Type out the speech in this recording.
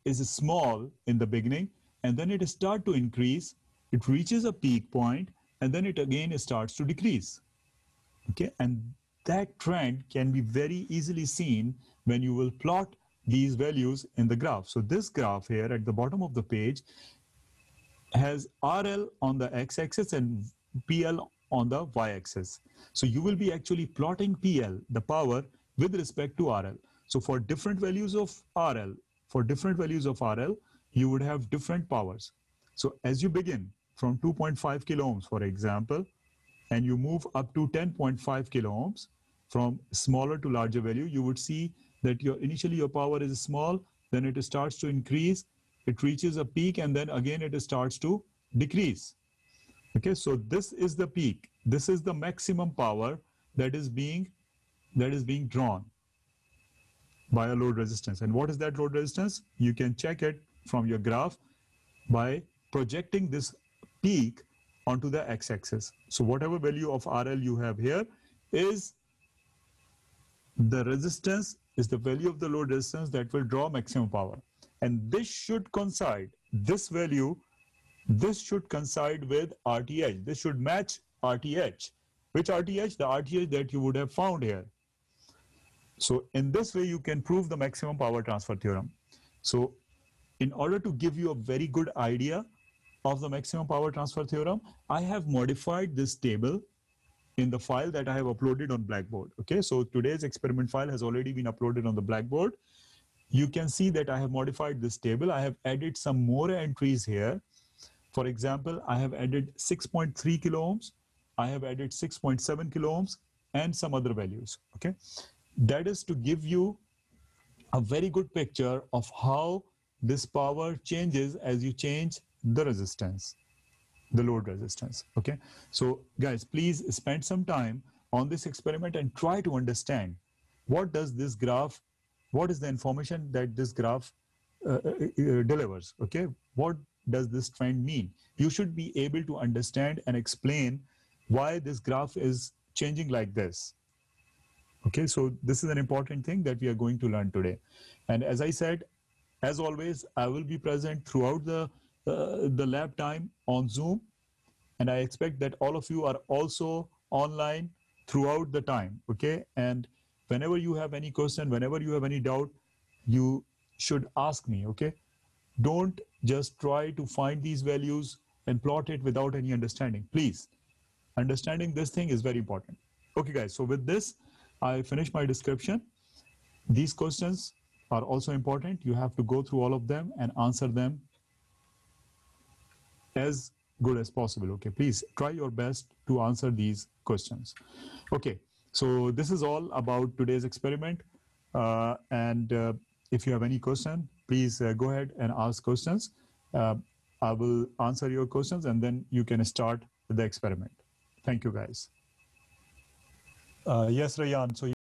is small in the beginning, and then it starts to increase. It reaches a peak point, and then it again starts to decrease. Okay, and that trend can be very easily seen when you will plot these values in the graph. So this graph here at the bottom of the page has RL on the x-axis and PL on the y-axis. So you will be actually plotting PL, the power, with respect to RL. So for different values of RL, you would have different powers. So as you begin from 2.5 kilo ohms, for example, and you move up to 10.5 kilo ohms, from smaller to larger value, you would see that initially your power is small, then it starts to increase, it reaches a peak, and then again it starts to decrease. Okay, so this is the peak. This is the maximum power that is being drawn by a load resistance. And what is that load resistance? You can check it from your graph by projecting this peak onto the x-axis. So whatever value of RL you have here is the resistance, is the value of the load resistance that will draw maximum power. And this should coincide, this value, this should coincide with RTH. This should match RTH. Which RTH? The RTH that you would have found here. So in this way, you can prove the maximum power transfer theorem. So in order to give you a very good idea of the maximum power transfer theorem, I have modified this table in the file that I have uploaded on Blackboard. Okay, so today's experiment file has already been uploaded on the Blackboard. You can see that I have modified this table. I have added some more entries here. For example, I have added 6.3 kilo ohms. I have added 6.7 kilo ohms and some other values. Okay, that is to give you a very good picture of how this power changes as you change the resistance, the load resistance. Okay, so guys, please spend some time on this experiment and try to understand what does this graph, what is the information that this graph delivers. Okay, what does this trend mean? You should be able to understand and explain why this graph is changing like this. Okay, so this is an important thing that we are going to learn today. And as I said, as always, I will be present throughout the lab time on Zoom. And I expect that all of you are also online throughout the time, okay? And whenever you have any question, whenever you have any doubt, you should ask me, okay? Don't just try to find these values and plot it without any understanding. Please, understanding this thing is very important. Okay, guys, so with this, I finish my description. These questions are also important. You have to go through all of them and answer them as good as possible. Okay, please try your best to answer these questions. Okay, so this is all about today's experiment. If you have any question, please go ahead and ask questions. I will answer your questions and then you can start the experiment. Thank you, guys. Yes, Rayan. So